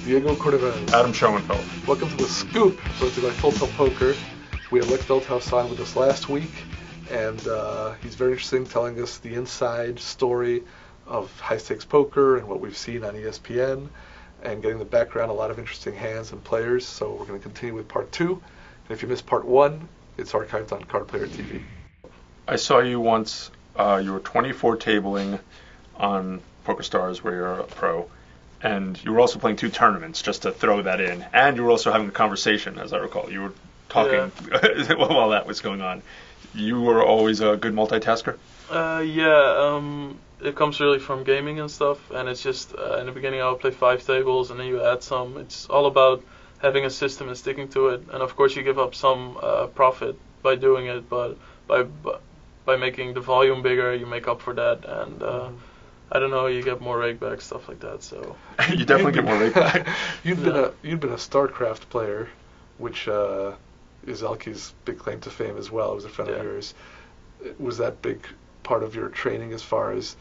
Diego Cordovan. Adam Schoenfeld. Welcome to The Scoop, brought to you by Full Tilt Poker. We had Lex Veldhuis on with us last week, and he's very interesting, telling us the inside story of high-stakes poker and what we've seen on ESPN, and getting the background, a lot of interesting hands and players. So we're going to continue with part 2. And if you missed part 1, it's archived on Card Player TV. I saw you once, you were 24 tabling on PokerStars where you're a pro, and you were also playing 2 tournaments, just to throw that in, and you were also having a conversation, as I recall. You were talking while that was going on. You were always a good multitasker? It comes really from gaming and stuff, and it's just, in the beginning I would play 5 tables, and then you add some. It's all about having a system and sticking to it, and of course you give up some profit by doing it, but by making the volume bigger, you make up for that, and I don't know, you get more rake back, stuff like that. So you definitely get more rake back. You'd been a StarCraft player, which is Elke's big claim to fame as well. It was a friend of yours. Was that big part of your training as far as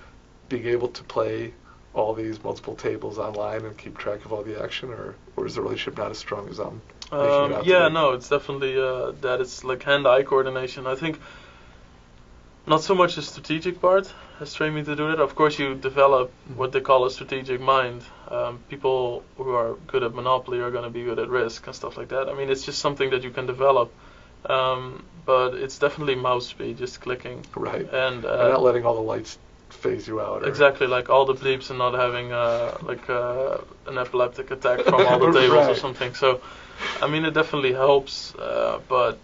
being able to play all these multiple tables online and keep track of all the action, or is the relationship not as strong as I'm making it out to be? No, it's definitely that. It's like hand-eye coordination. I think not so much the strategic part has trained me to do that. Of course, you develop what they call a strategic mind. People who are good at Monopoly are going to be good at Risk and stuff like that. I mean, it's just something that you can develop. But it's definitely mouse speed, just clicking. Right. And not letting all the lights phase you out. Exactly, like all the bleeps and not having an epileptic attack from all the tables or something. So, I mean, it definitely helps, but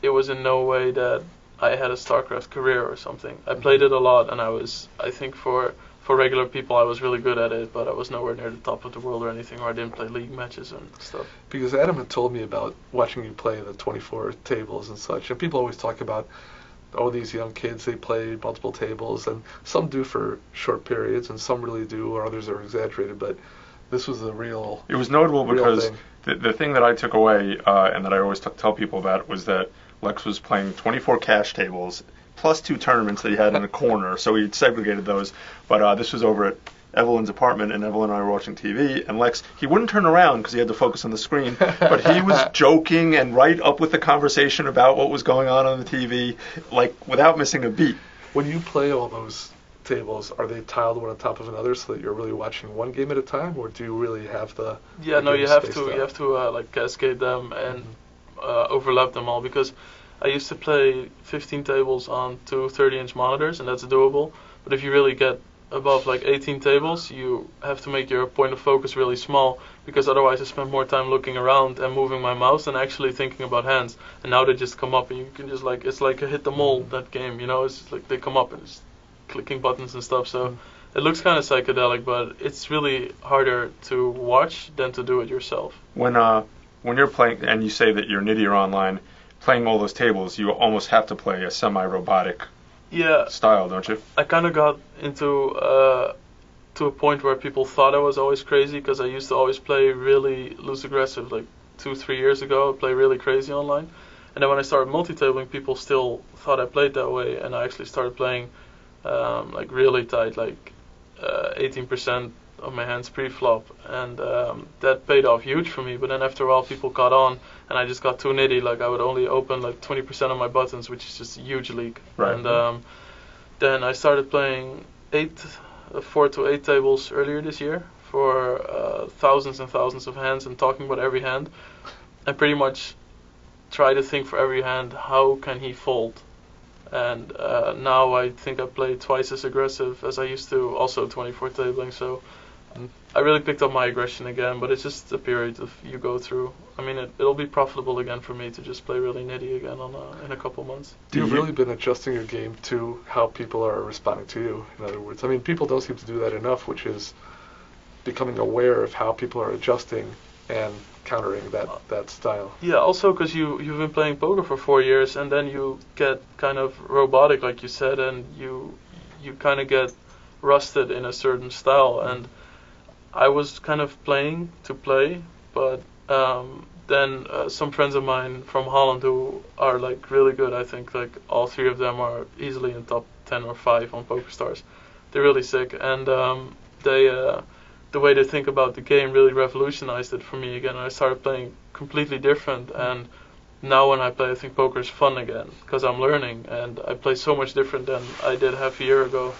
it was in no way that I had a StarCraft career or something. I played it a lot, and I think for regular people I was really good at it, but I was nowhere near the top of the world or anything, or I didn't play league matches and stuff. Because Adam had told me about watching you play the 24 tables and such, and people always talk about, oh, these young kids, they play multiple tables, and some do for short periods, and some really do, or others are exaggerated, but this was the real It was notable because thing. The thing that I took away, and that I always tell people about, was that Lex was playing 24 cash tables, plus 2 tournaments that he had in a corner, so he segregated those. But this was over at Evelyn's apartment, and Evelyn and I were watching TV, and Lex, he wouldn't turn around because he had to focus on the screen, but he was joking and right up with the conversation about what was going on the TV, like, without missing a beat. When you play all those tables, are they tiled one on top of another so that you're really watching one game at a time, or do you really have the... Yeah, no, you have to like cascade them and overlap them all, because I used to play 15 tables on 2 30-inch monitors, and that's doable. But if you really get above like 18 tables, you have to make your point of focus really small, because otherwise I spend more time looking around and moving my mouse than actually thinking about hands. And now they just come up, and you can just like, it's like a hit them all, that game, you know, it's just like they come up and it's clicking buttons and stuff. So it looks kind of psychedelic, but it's really harder to watch than to do it yourself. When you're playing, and you say that you're nittier online, playing all those tables, you almost have to play a semi-robotic style, don't you? I kind of got into to a point where people thought I was always crazy, because I used to always play really loose aggressive. Like 2-3 years ago, I played really crazy online, and then when I started multi-tabling, people still thought I played that way, and I actually started playing like really tight, like 18% of my hands pre-flop, and that paid off huge for me. But then after a while, people caught on, and I just got too nitty. Like I would only open like 20% of my buttons, which is just a huge leak. Right. And then I started playing 4 to 8 tables earlier this year for thousands and thousands of hands, and talking about every hand. I pretty much try to think for every hand, how can he fold? And now I think I play twice as aggressive as I used to, also 24 tabling. So I really picked up my aggression again, but it's just a period you go through. I mean, it'll be profitable again for me to just play really nitty again in a couple months. You've really been adjusting your game to how people are responding to you, in other words. I mean, people don't seem to do that enough, which is becoming aware of how people are adjusting and countering that style. Yeah, also because you've been playing poker for 4 years, and then you get kind of robotic, like you said, and you kind of get rusted in a certain style. And I was kind of playing to play, but then some friends of mine from Holland who are like really good, I think like all 3 of them are easily in top 10 or 5 on PokerStars. They're really sick, and they the way they think about the game really revolutionized it for me again. And I started playing completely different, and now when I play, I think poker is fun again because I'm learning, and I play so much different than I did half a year ago.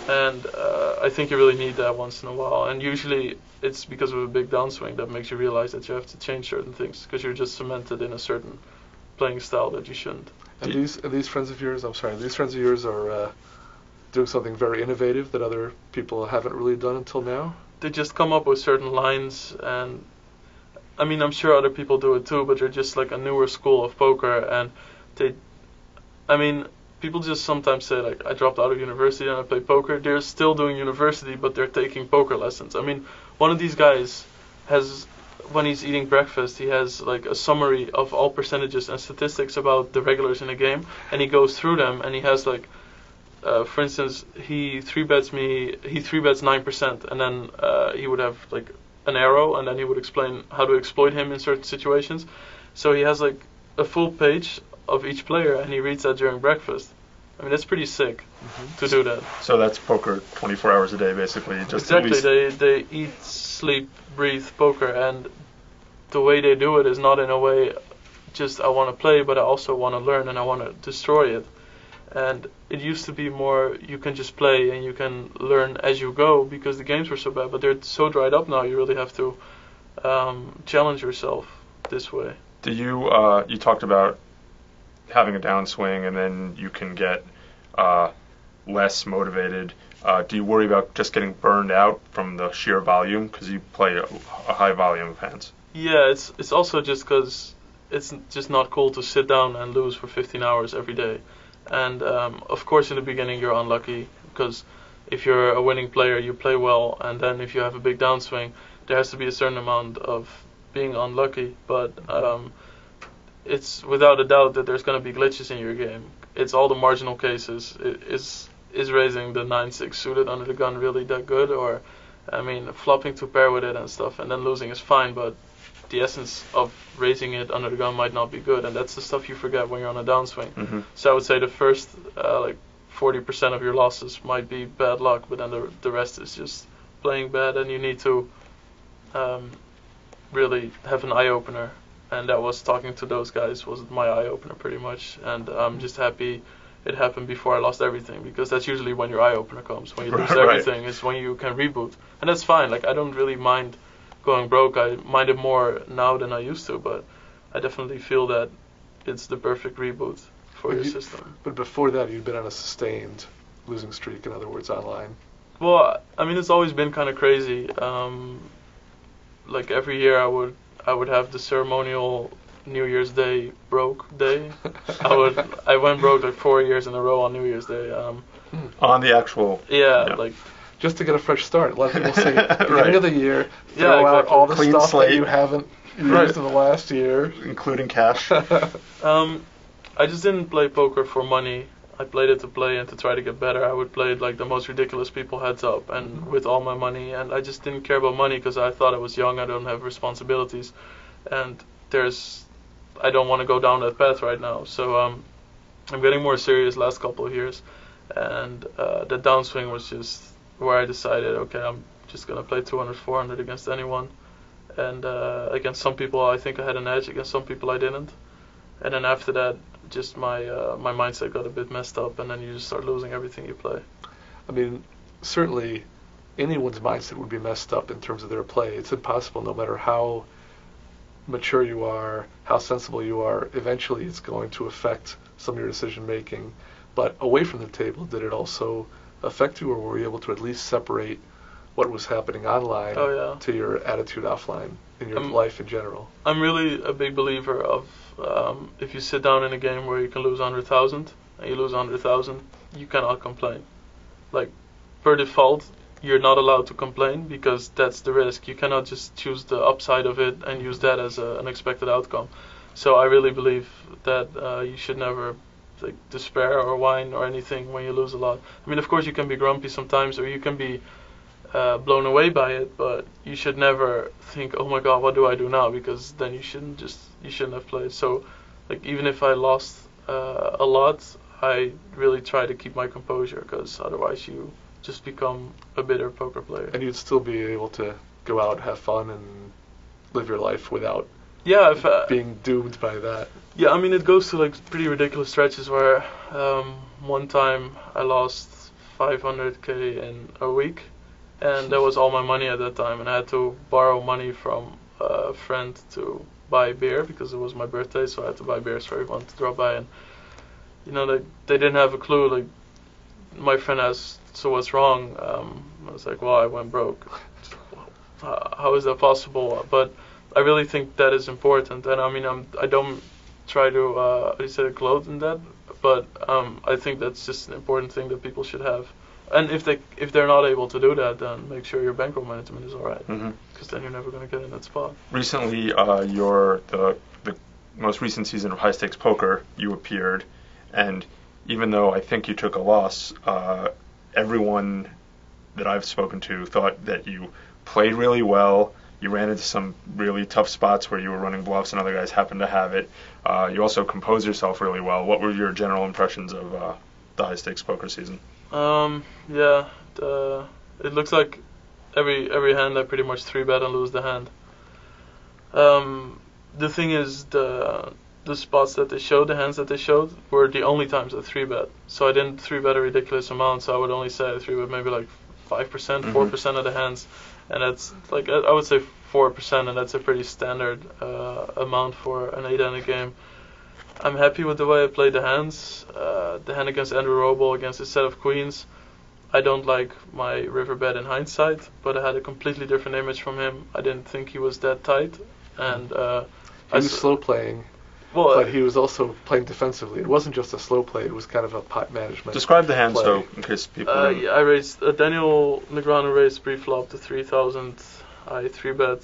And I think you really need that once in a while. And usually it's because of a big downswing that makes you realize that you have to change certain things because you're just cemented in a certain playing style that you shouldn't. And these friends of yours, these friends of yours are doing something very innovative that other people haven't really done until now? They just come up with certain lines, and I mean, I'm sure other people do it too, but they're just like a newer school of poker, and people just sometimes say like, I dropped out of university and I play poker. They're still doing university, but they're taking poker lessons. I mean, one of these guys has, when he's eating breakfast, he has like a summary of all percentages and statistics about the regulars in a game, and he goes through them, and he has like, for instance, he 3-bets 9%, and then he would have like an arrow, and then he would explain how to exploit him in certain situations. So he has like a full page of each player, and he reads that during breakfast. I mean, that's pretty sick to do that. So that's poker 24 hours a day, basically. Just exactly. They eat, sleep, breathe poker, and the way they do it is not in a way just I want to play, but I also want to learn and I want to destroy it. And it used to be more you can just play and you can learn as you go because the games were so bad, but they're so dried up now. You really have to challenge yourself this way. Do you you talked about having a downswing and then you can get less motivated. Do you worry about just getting burned out from the sheer volume because you play a high volume of hands? Yeah, it's also just because it's just not cool to sit down and lose for 15 hours every day. And of course in the beginning you're unlucky because if you're a winning player you play well, and then if you have a big downswing there has to be a certain amount of being unlucky, but it's without a doubt that there's going to be glitches in your game. It's all the marginal cases. Is raising the 9-6 suited under the gun really that good? Or, I mean, flopping to pair with it and stuff and then losing is fine, but the essence of raising it under the gun might not be good, and that's the stuff you forget when you're on a downswing. Mm-hmm. So I would say the first like 40% of your losses might be bad luck, but then the rest is just playing bad, and you need to really have an eye-opener. And that was talking to those guys was my eye-opener pretty much, and I'm just happy it happened before I lost everything, because that's usually when your eye-opener comes. When you lose everything, it's when you can reboot, and that's fine. Like, I don't really mind going broke. I mind it more now than I used to, but I definitely feel that it's the perfect reboot for your system. But before that, you'd been on a sustained losing streak, in other words, online. Well, I mean, it's always been kind of crazy. Like every year I would have the ceremonial New Year's Day broke day. I went broke like 4 years in a row on New Year's Day. On the actual. Yeah, like. Just to get a fresh start. A lot of people say beginning right. of the year, throw out all the clean stuff slate. that you haven't used in the last year, including cash. I just didn't play poker for money. I played it to play and to try to get better. I would play it like the most ridiculous people heads up and with all my money, and I just didn't care about money because I thought I was young. I don't have responsibilities, and I don't want to go down that path right now. So I'm getting more serious last couple of years, and the downswing was just where I decided, okay, I'm just gonna play 200, 400 against anyone, and against some people I think I had an edge, against some people I didn't, and then after that, just my mindset got a bit messed up, and then you just start losing everything you play. I mean, certainly anyone's mindset would be messed up in terms of their play. It's impossible, no matter how mature you are, how sensible you are, eventually it's going to affect some of your decision making. But away from the table, did it also affect you, or were you able to at least separate what was happening online to your attitude offline in your life in general? I'm really a big believer of if you sit down in a game where you can lose 100,000 and you lose 100,000, you cannot complain. Like, per default, you're not allowed to complain because that's the risk. You cannot just choose the upside of it and use that as an expected outcome. So I really believe that you should never despair or whine or anything when you lose a lot. I mean, of course you can be grumpy sometimes, or you can be blown away by it, but you should never think, oh my god, what do I do now? Because then you shouldn't have played. So like, even if I lost a lot, I really try to keep my composure, because otherwise you just become a bitter poker player. And you'd still be able to go out, have fun, and live your life without being doomed by that. Yeah, I mean, it goes to like pretty ridiculous stretches where one time I lost 500k in a week, and that was all my money at that time, and I had to borrow money from a friend to buy beer because it was my birthday, so I had to buy beers for everyone to drop by, and you know, they didn't have a clue. Like, my friend asked, so what's wrong? I was like, well, I went broke. How is that possible? But I really think that is important, and I mean, I don't try to gloat in that, but I think that's just an important thing that people should have. And if they're not able to do that, then make sure your bankroll management is all right, because then you're never going to get in that spot. Recently, the most recent season of High Stakes Poker, you appeared, and even though I think you took a loss, everyone that I've spoken to thought that you played really well. You ran into some really tough spots where you were running bluffs and other guys happened to have it. You also composed yourself really well. What were your general impressions of the High Stakes Poker season? Yeah, it looks like every hand I pretty much 3-bet and lose the hand. The thing is, the spots that they showed, the hands that they showed, were the only times I 3-bet. So I didn't 3-bet a ridiculous amount, so I would only say I 3-bet maybe like 5%, 4% of the hands. And that's like, I would say 4%, and that's a pretty standard amount for an 8-handed game. I'm happy with the way I played the hands. The hand against Andrew Roble against a set of queens. I don't like my river bet in hindsight, but I had a completely different image from him. I didn't think he was that tight, and he was slow playing. Well, but he was also playing defensively. It wasn't just a slow play; it was kind of a pot management. Describe the hand, so in case people. Yeah, I raised Daniel Negreanu raised pre-flop to 3,000. I 3-bet.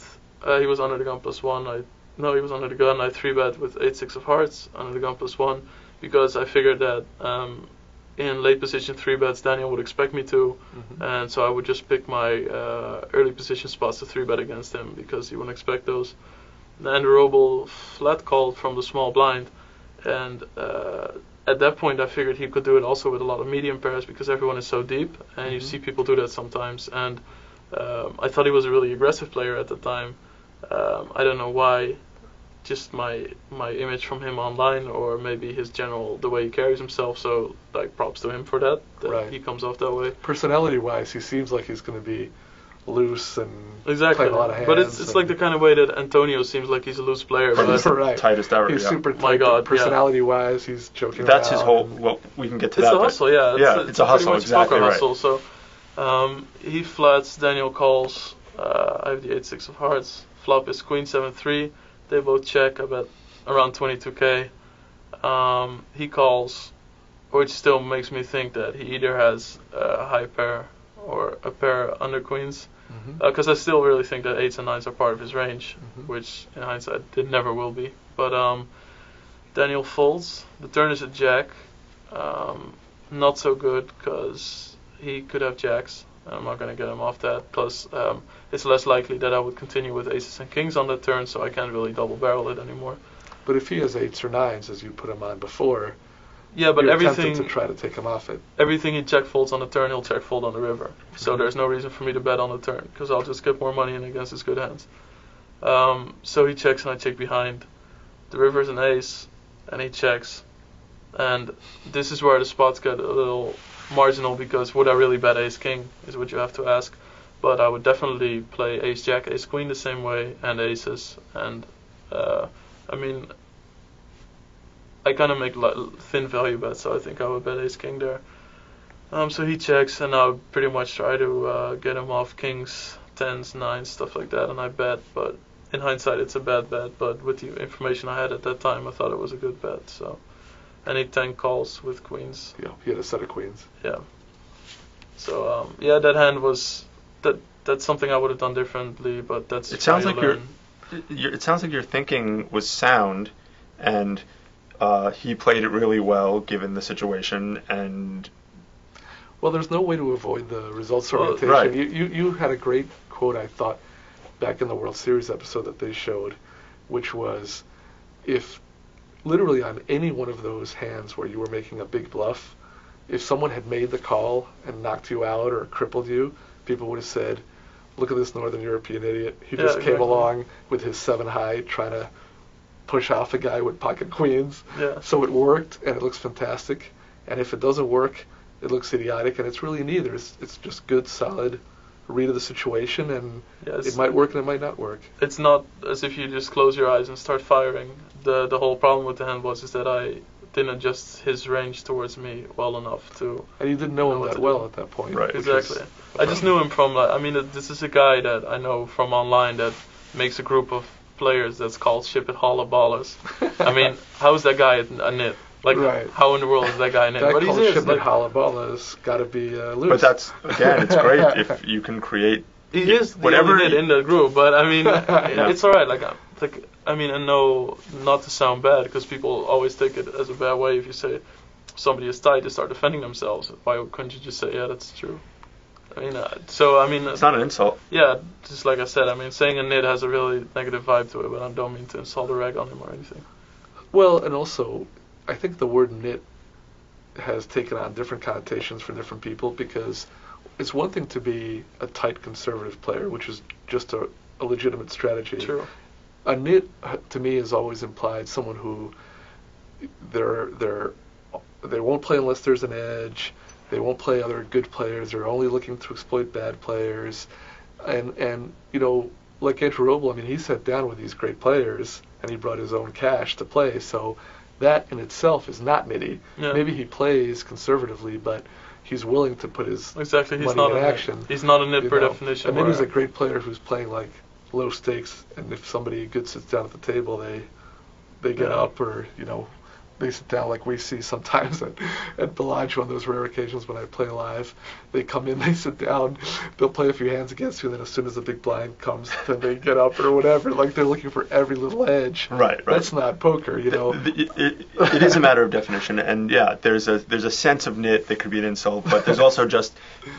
He was under the gun +1. He was under the gun. I 3-bet with 8-6 of hearts under the gun +1 because I figured that in late position 3-bets Daniel would expect me to, and so I would just pick my early position spots to 3-bet against him because he wouldn't expect those. Andrew Roble flat called from the small blind, and at that point I figured he could do it also with a lot of medium pairs because everyone is so deep, and you see people do that sometimes, and I thought he was a really aggressive player at the time. I don't know why, just my image from him online, or maybe his the way he carries himself, so like props to him for that right. He comes off that way. Personality wise, he seems like he's going to be loose and exactly. play a lot of hands. But it's like the kind of way that Antonio seems like he's a loose player. But he's the tightest ever. He's super tight. My God, personality-wise, he's joking That's around. his whole. Well, we can get to it's that. It's a hustle, yeah. It's a hustle, exactly right. Hustle. So he flats. Daniel calls. I have the 8-6 of hearts. Flop is Queen 7-3. They both check. I bet around 22k. He calls, which still makes me think that he either has a high pair or a pair under queens, because I still really think that 8s and 9s are part of his range, which in hindsight it never will be. But Daniel folds. The turn is a jack. Not so good because he could have jacks. I'm not going to get him off that. Plus, it's less likely that I would continue with aces and kings on that turn, so I can't really double barrel it anymore. But if he has 8s or 9s, as you put him on before, yeah, but you're everything tempted to try to take him off it. Everything he check folds on the turn, he'll check fold on the river. So there's no reason for me to bet on the turn because I'll just get more money in against his good hands. So he checks and I check behind. The river is an ace, and he checks. And this is where the spots get a little marginal because would I really bet ace king is what you have to ask. But I would definitely play ace jack, ace queen the same way, and aces. And I mean, I kind of make thin value bets, so I think I would bet ace king there. So he checks, and I would pretty much try to get him off kings, 10s, 9s, stuff like that, and I bet. But in hindsight, it's a bad bet. But with the information I had at that time, I thought it was a good bet. So, and he 10 calls with queens. Yeah, he had a set of queens. Yeah. So yeah, that hand was that's something I would have done differently, but that's. It sounds like it sounds like your thinking was sound, and he played it really well given the situation. And well, there's no way to avoid the results orientation. Right. You had a great quote, I thought, back in the World Series episode that they showed, which was, if literally on any one of those hands where you were making a big bluff, if someone had made the call and knocked you out or crippled you, people would have said, look at this Northern European idiot. He just came along with his 7 high trying to push off a guy with pocket queens. Yeah. So it worked, and it looks fantastic. And if it doesn't work, it looks idiotic, and it's really neither. It's just good, solid read of the situation, and it might work and it might not work. It's not as if you just close your eyes and start firing. The whole problem with the hand is that I didn't adjust his range towards me well enough to. And you didn't know him that well at that point. Right. Exactly. I just knew him from, this is a guy that I know from online that makes a group of players that's called Ship It Holla Ballers. I mean, how is that guy a nit? Like, how in the world is that guy a nit? But he's Ship It Holla Ballers got to be loose. But that's, again, it's great if you can create. He is whatever nit in the group, but I mean, it's alright. And no, not to sound bad, because people always take it as a bad way if you say somebody is tight, they start defending themselves. Why couldn't you just say, yeah, that's true? It's not an insult. Yeah, just like I said, saying a nit has a really negative vibe to it, but I don't mean to insult or rag on him or anything. Well, and also, I think the word nit has taken on different connotations for different people, because it's one thing to be a tight conservative player, which is just a legitimate strategy. True. A nit, to me, has always implied someone who they won't play unless there's an edge. They won't play other good players. They're only looking to exploit bad players. And like Andrew Roble, he sat down with these great players, and he brought his own cash to play. So that in itself is not nitty. Yeah. Maybe he plays conservatively, but he's willing to put his he's money not in action. He's not a nit per definition. And then he's a great player who's playing like low stakes, and if somebody good sits down at the table, they get up, or they sit down like we see sometimes at Bellagio on those rare occasions when I play live. They come in, they sit down, they'll play a few hands against you, and then as soon as the big blind comes, then they get up or whatever. Like they're looking for every little edge. Right. That's not poker, It is a matter of definition, and yeah, there's a sense of nit that could be an insult, but there's also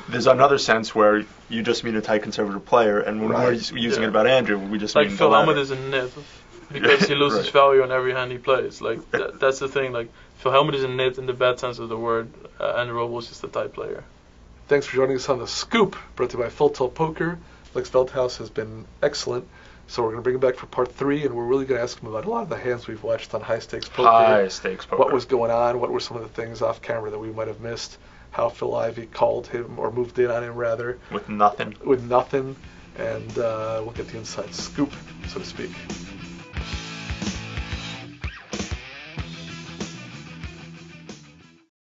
there's another sense where you just mean a tight conservative player, and when we're using it about Andrew, we just mean Phil Hellmuth is a nit. Because he loses value on every hand he plays. That's the thing. Like, Phil Hellmuth is a nit in the bad sense of the word, and Roble is just a tight player. Thanks for joining us on The Scoop, brought to you by Full Tilt Poker. Lex Veldhuis has been excellent, so we're going to bring him back for part 3, and we're really going to ask him about a lot of the hands we've watched on High Stakes Poker. High Stakes Poker. What was going on, what were some of the things off camera that we might have missed, how Phil Ivey called him, or moved in on him, rather. With nothing. And we'll get the inside scoop, so to speak.